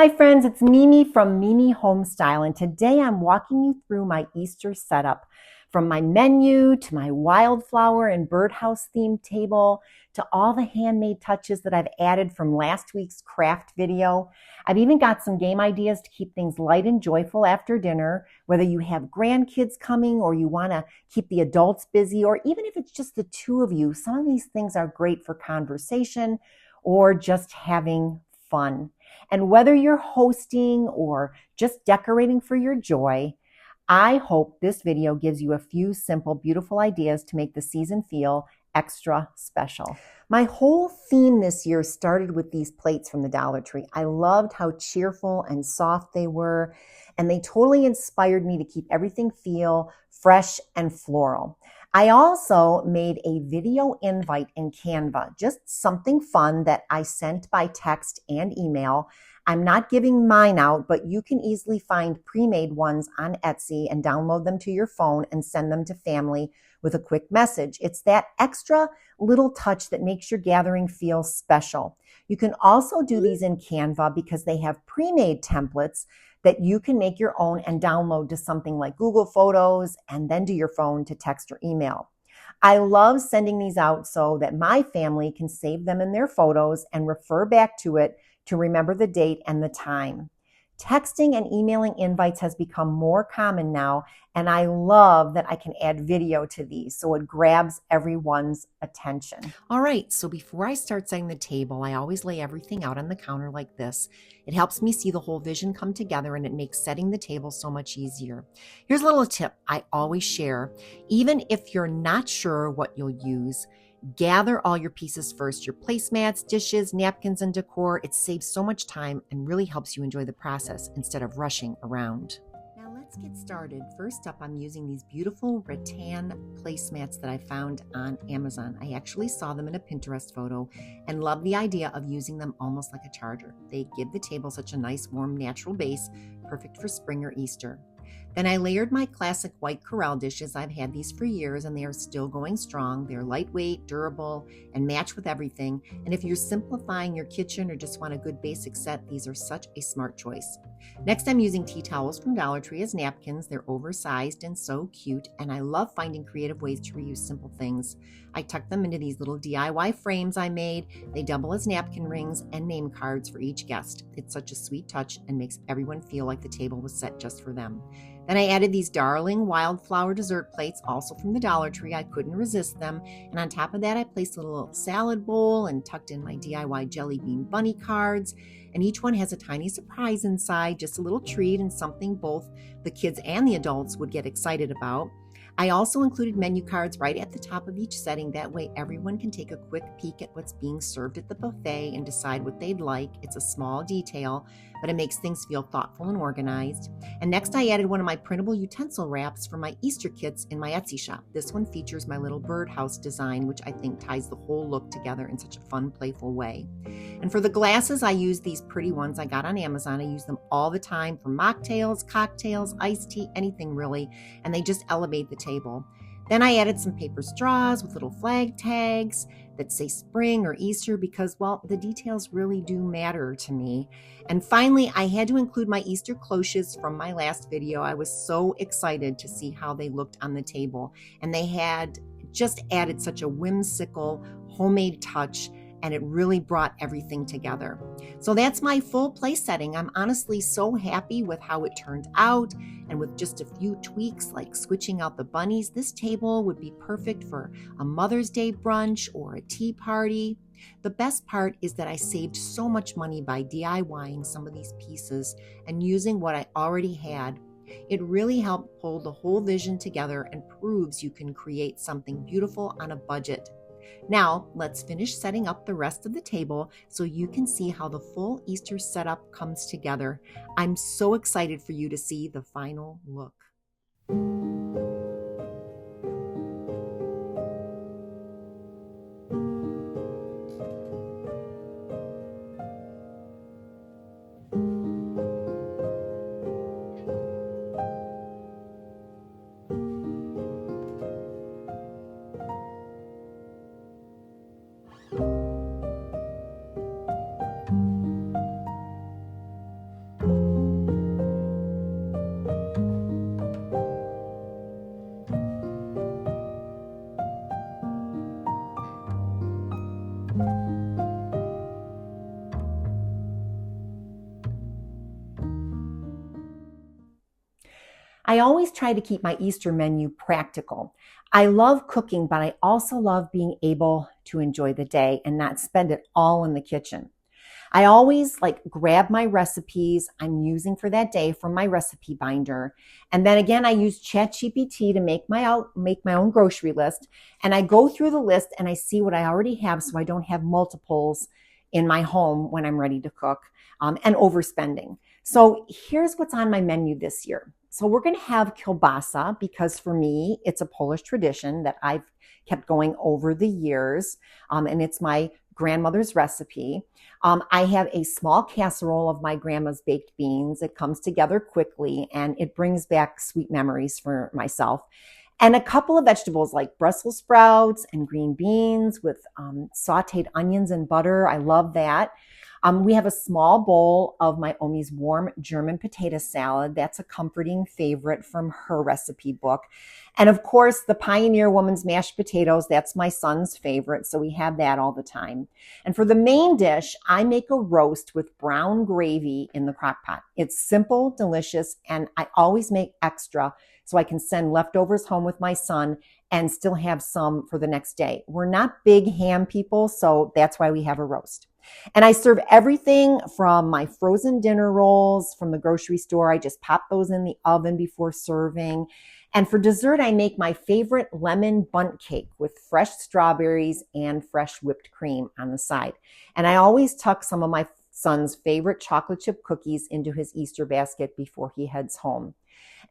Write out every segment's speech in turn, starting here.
Hi friends, it's Mimi from Mimi Homestyle, and today I'm walking you through my Easter setup. From my menu to my wildflower and birdhouse themed table to all the handmade touches that I've added from last week's craft video. I've even got some game ideas to keep things light and joyful after dinner, whether you have grandkids coming or you want to keep the adults busy, or even if it's just the two of you. Some of these things are great for conversation or just having fun. And whether you're hosting or just decorating for your joy, I hope this video gives you a few simple, beautiful ideas to make the season feel extra special. My whole theme this year started with these plates from the Dollar Tree. I loved how cheerful and soft they were, and they totally inspired me to keep everything feel fresh and floral. I also made a video invite in Canva, just something fun that I sent by text and email. I'm not giving mine out, but you can easily find pre-made ones on Etsy and download them to your phone and send them to family with a quick message. It's that extra little touch that makes your gathering feel special. You can also do these in Canva because they have pre-made templates that you can make your own and download to something like Google Photos and then to your phone to text or email. I love sending these out so that my family can save them in their photos and refer back to it to remember the date and the time. Texting and emailing invites has become more common now, and I love that I can add video to these so it grabs everyone's attention. All right, so before I start setting the table, I always lay everything out on the counter like this. It helps me see the whole vision come together, and it makes setting the table so much easier. Here's a little tip I always share. Even if you're not sure what you'll use, gather all your pieces first, your placemats, dishes, napkins, and decor. It saves so much time and really helps you enjoy the process instead of rushing around. Now let's get started. First up, I'm using these beautiful rattan placemats that I found on Amazon. I actually saw them in a Pinterest photo and love the idea of using them almost like a charger. They give the table such a nice, warm, natural base, perfect for spring or Easter. Then I layered my classic white Corelle dishes. I've had these for years and they are still going strong. They're lightweight, durable, and match with everything. And if you're simplifying your kitchen or just want a good basic set, these are such a smart choice. Next, I'm using tea towels from Dollar Tree as napkins. They're oversized and so cute, and I love finding creative ways to reuse simple things. I tucked them into these little DIY frames I made. They double as napkin rings and name cards for each guest. It's such a sweet touch and makes everyone feel like the table was set just for them. Then I added these darling wildflower dessert plates, also from the Dollar Tree. I couldn't resist them. And on top of that, I placed a little salad bowl and tucked in my DIY jelly bean bunny cards. And each one has a tiny surprise inside, just a little treat and something both the kids and the adults would get excited about. I also included menu cards right at the top of each setting. That way everyone can take a quick peek at what's being served at the buffet and decide what they'd like. It's a small detail, but it makes things feel thoughtful and organized. And next I added one of my printable utensil wraps for my Easter kits in my Etsy shop. This one features my little birdhouse design, which I think ties the whole look together in such a fun, playful way. And for the glasses, I used these pretty ones I got on Amazon. I use them all the time for mocktails, cocktails, iced tea, anything really, and they just elevate the table. Then I added some paper straws with little flag tags that say spring or Easter because, well, the details really do matter to me. And finally, I had to include my Easter cloches from my last video. I was so excited to see how they looked on the table, and they had just added such a whimsical, homemade touch, and it really brought everything together. So that's my full place setting. I'm honestly so happy with how it turned out, and with just a few tweaks like switching out the bunnies, this table would be perfect for a Mother's Day brunch or a tea party. The best part is that I saved so much money by DIYing some of these pieces and using what I already had. It really helped pull the whole vision together and proves you can create something beautiful on a budget. Now, let's finish setting up the rest of the table so you can see how the full Easter setup comes together. I'm so excited for you to see the final look. I always try to keep my Easter menu practical. I love cooking, but I also love being able to enjoy the day and not spend it all in the kitchen. I always grab my recipes I'm using for that day from my recipe binder. And then again, I use ChatGPT to make my own grocery list. And I go through the list and I see what I already have so I don't have multiples in my home when I'm ready to cook, and overspending. So here's what's on my menu this year. So we're going to have kielbasa because for me, it's a Polish tradition that I've kept going over the years. And it's my grandmother's recipe. I have a small casserole of my grandma's baked beans. It comes together quickly and it brings back sweet memories for myself. And a couple of vegetables like Brussels sprouts and green beans with sauteed onions and butter. I love that. We have a small bowl of my Omi's warm German potato salad. That's a comforting favorite from her recipe book. And of course, the Pioneer Woman's mashed potatoes. That's my son's favorite, so we have that all the time. And for the main dish, I make a roast with brown gravy in the crock pot. It's simple, delicious, and I always make extra so I can send leftovers home with my son and still have some for the next day. We're not big ham people, so that's why we have a roast. And I serve everything from my frozen dinner rolls from the grocery store. I just pop those in the oven before serving. And for dessert, I make my favorite lemon bundt cake with fresh strawberries and fresh whipped cream on the side. And I always tuck some of my son's favorite chocolate chip cookies into his Easter basket before he heads home.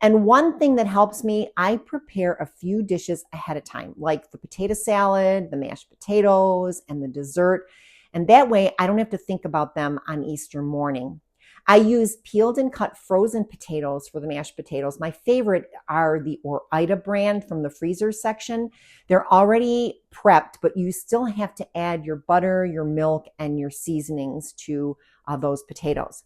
And one thing that helps me, I prepare a few dishes ahead of time, like the potato salad, the mashed potatoes, and the dessert. And that way I don't have to think about them on Easter morning. I use peeled and cut frozen potatoes for the mashed potatoes. My favorite are the Ore-Ida brand from the freezer section. They're already prepped, but you still have to add your butter, your milk, and your seasonings to those potatoes.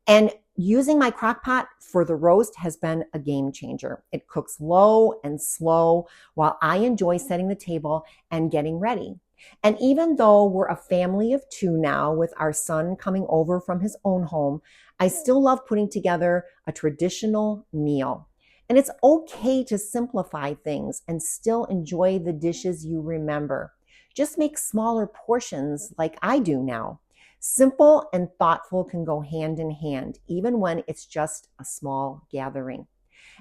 And using my crock pot for the roast has been a game changer. It cooks low and slow while I enjoy setting the table and getting ready. And even though we're a family of two now with our son coming over from his own home, I still love putting together a traditional meal. And it's okay to simplify things and still enjoy the dishes you remember. Just make smaller portions like I do now. Simple and thoughtful can go hand in hand, even when it's just a small gathering.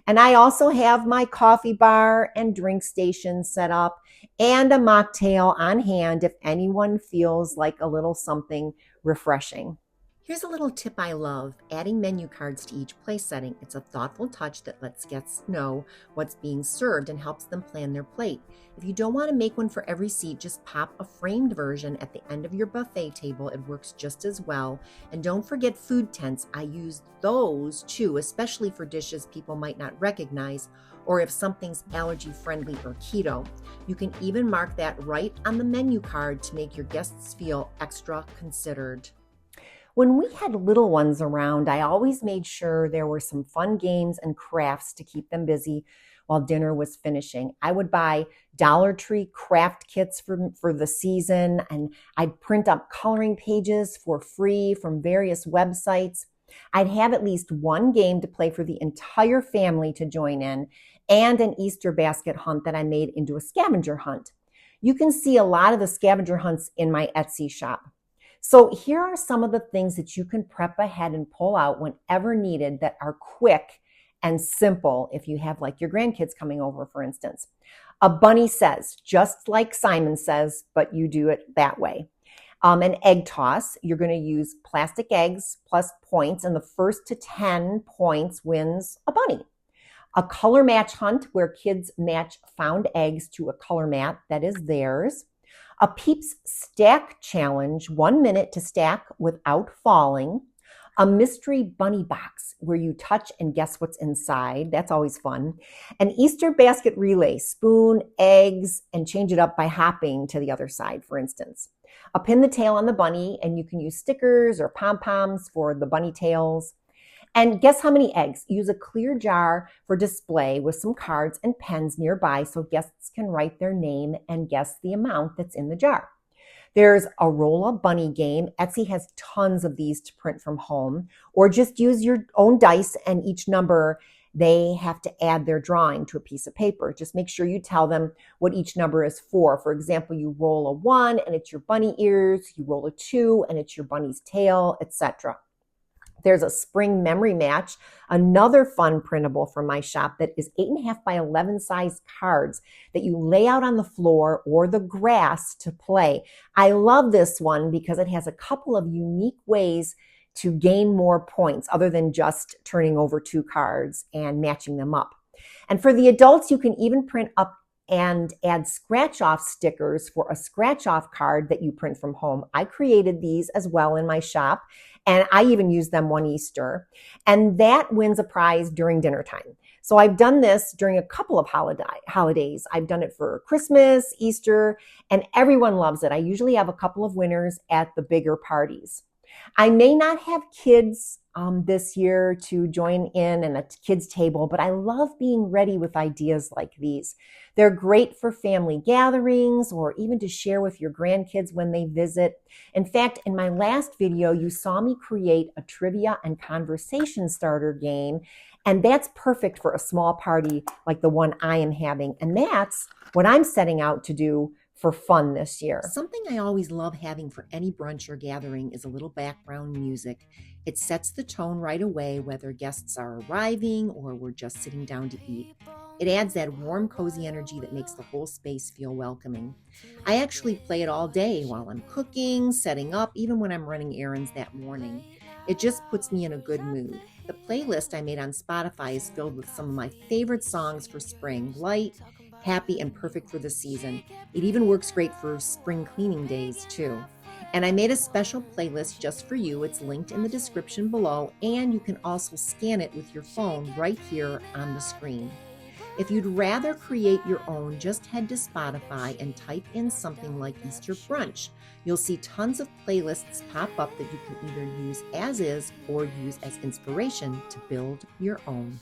And I also have my coffee bar and drink station set up and a mocktail on hand if anyone feels like a little something refreshing. Here's a little tip I love, adding menu cards to each place setting. It's a thoughtful touch that lets guests know what's being served and helps them plan their plate. If you don't want to make one for every seat, just pop a framed version at the end of your buffet table. It works just as well. And don't forget food tents. I use those too, especially for dishes people might not recognize or if something's allergy-friendly or keto. You can even mark that right on the menu card to make your guests feel extra considered. When we had little ones around, I always made sure there were some fun games and crafts to keep them busy while dinner was finishing. I would buy Dollar Tree craft kits for the season, and I'd print up coloring pages for free from various websites. I'd have at least one game to play for the entire family to join in, and an Easter basket hunt that I made into a scavenger hunt. You can see a lot of the scavenger hunts in my Etsy shop. So here are some of the things that you can prep ahead and pull out whenever needed that are quick and simple if you have your grandkids coming over, for instance. A bunny says, just like Simon says, but you do it that way. An egg toss, you're going to use plastic eggs plus points, and the first to 10 points wins a bunny. A color match hunt where kids match found eggs to a color mat that is theirs. A Peeps stack challenge, 1 minute to stack without falling. A mystery bunny box where you touch and guess what's inside. That's always fun. An Easter basket relay, spoon, eggs, and change it up by hopping to the other side, for instance. A pin the tail on the bunny, and you can use stickers or pom-poms for the bunny tails. And guess how many eggs? Use a clear jar for display with some cards and pens nearby so guests can write their name and guess the amount that's in the jar. There's a roll-a bunny game. Etsy has tons of these to print from home, or just use your own dice and each number they have to add their drawing to a piece of paper. Just make sure you tell them what each number is for. For example, you roll a 1 and it's your bunny ears, you roll a 2 and it's your bunny's tail, etc. There's a spring memory match, another fun printable from my shop that is 8.5 by 11 size cards that you lay out on the floor or the grass to play. I love this one because it has a couple of unique ways to gain more points other than just turning over 2 cards and matching them up. And for the adults, you can even print up and add scratch-off stickers for a scratch-off card that you print from home. I created these as well in my shop, and I even used them one Easter, and that wins a prize during dinner time. So I've done this during a couple of holidays. I've done it for Christmas, Easter, and everyone loves it. I usually have a couple of winners at the bigger parties. I may not have kids this year to join in a kids table, but I love being ready with ideas like these. They're great for family gatherings or even to share with your grandkids when they visit. In fact, in my last video, you saw me create a trivia and conversation starter game, and that's perfect for a small party like the one I am having. And that's what I'm setting out to do for fun this year. Something I always love having for any brunch or gathering is a little background music. It sets the tone right away, whether guests are arriving or we're just sitting down to eat. It adds that warm, cozy energy that makes the whole space feel welcoming. I actually play it all day while I'm cooking, setting up, even when I'm running errands that morning. It just puts me in a good mood. The playlist I made on Spotify is filled with some of my favorite songs for spring, light, happy, and perfect for the season. It even works great for spring cleaning days too. And I made a special playlist just for you. It's linked in the description below, and you can also scan it with your phone right here on the screen. If you'd rather create your own, just head to Spotify and type in something like Easter brunch. You'll see tons of playlists pop up that you can either use as is or use as inspiration to build your own.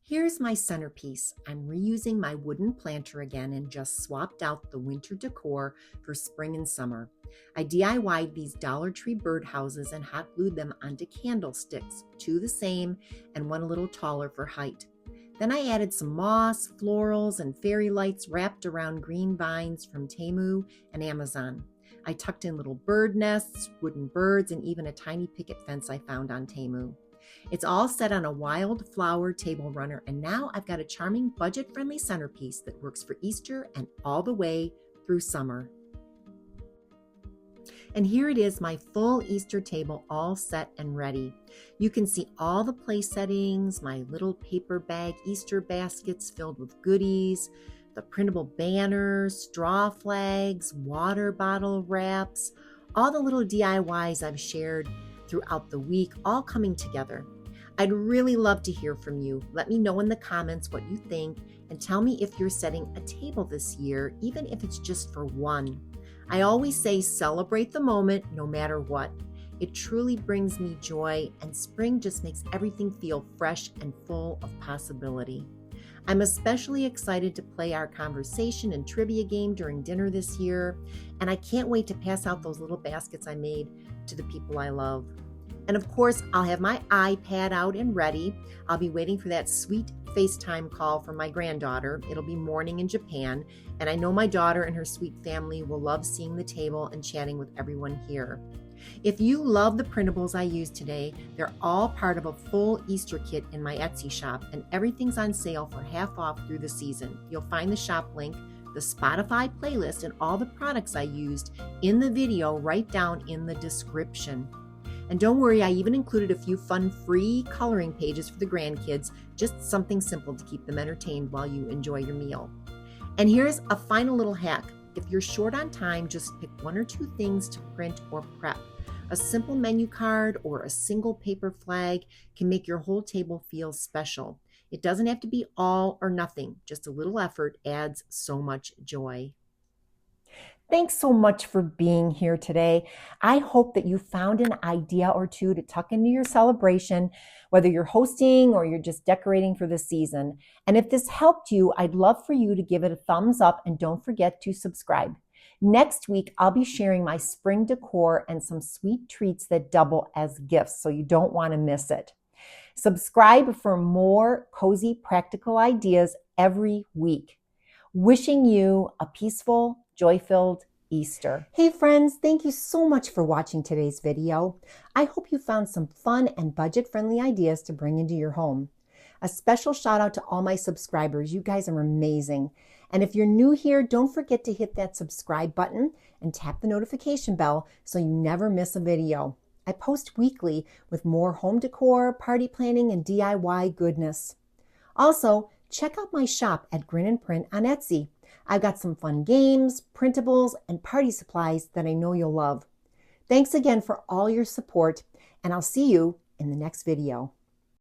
Here's my centerpiece. I'm reusing my wooden planter again and just swapped out the winter decor for spring and summer. I DIY'd these Dollar Tree birdhouses and hot glued them onto candlesticks, 2 the same and 1 a little taller for height. Then I added some moss, florals, and fairy lights wrapped around green vines from Temu and Amazon. I tucked in little bird nests, wooden birds, and even a tiny picket fence I found on Temu. It's all set on a wildflower table runner, and now I've got a charming budget-friendly centerpiece that works for Easter and all the way through summer. And here it is, my full Easter table all set and ready. You can see all the place settings, my little paper bag Easter baskets filled with goodies, the printable banners, straw flags, water bottle wraps, all the little DIYs I've shared throughout the week, all coming together. I'd really love to hear from you. Let me know in the comments what you think and tell me if you're setting a table this year, even if it's just for one. I always say celebrate the moment no matter what. It truly brings me joy, and spring just makes everything feel fresh and full of possibility. I'm especially excited to play our conversation and trivia game during dinner this year, and I can't wait to pass out those little baskets I made to the people I love. And of course, I'll have my iPad out and ready. I'll be waiting for that sweet FaceTime call from my granddaughter. It'll be morning in Japan, and I know my daughter and her sweet family will love seeing the table and chatting with everyone here. If you love the printables I used today, they're all part of a full Easter kit in my Etsy shop, and everything's on sale for half off through the season. You'll find the shop link, the Spotify playlist, and all the products I used in the video right down in the description. And don't worry, I even included a few fun free coloring pages for the grandkids, just something simple to keep them entertained while you enjoy your meal. And here's a final little hack. If you're short on time, just pick 1 or 2 things to print or prep. A simple menu card or a single paper flag can make your whole table feel special. It doesn't have to be all or nothing. Just a little effort adds so much joy. Thanks so much for being here today. I hope that you found an idea or two to tuck into your celebration, whether you're hosting or you're just decorating for the season. And if this helped you, I'd love for you to give it a thumbs up, and don't forget to subscribe. Next week, I'll be sharing my spring decor and some sweet treats that double as gifts, so you don't want to miss it. Subscribe for more cozy, practical ideas every week. Wishing you a peaceful, joy-filled Easter. Hey friends, thank you so much for watching today's video. I hope you found some fun and budget-friendly ideas to bring into your home. A special shout out to all my subscribers. You guys are amazing. And if you're new here, don't forget to hit that subscribe button and tap the notification bell so you never miss a video. I post weekly with more home decor, party planning, and DIY goodness. Also, check out my shop at Grin and Print on Etsy. I've got some fun games, printables, and party supplies that I know you'll love. Thanks again for all your support, and I'll see you in the next video.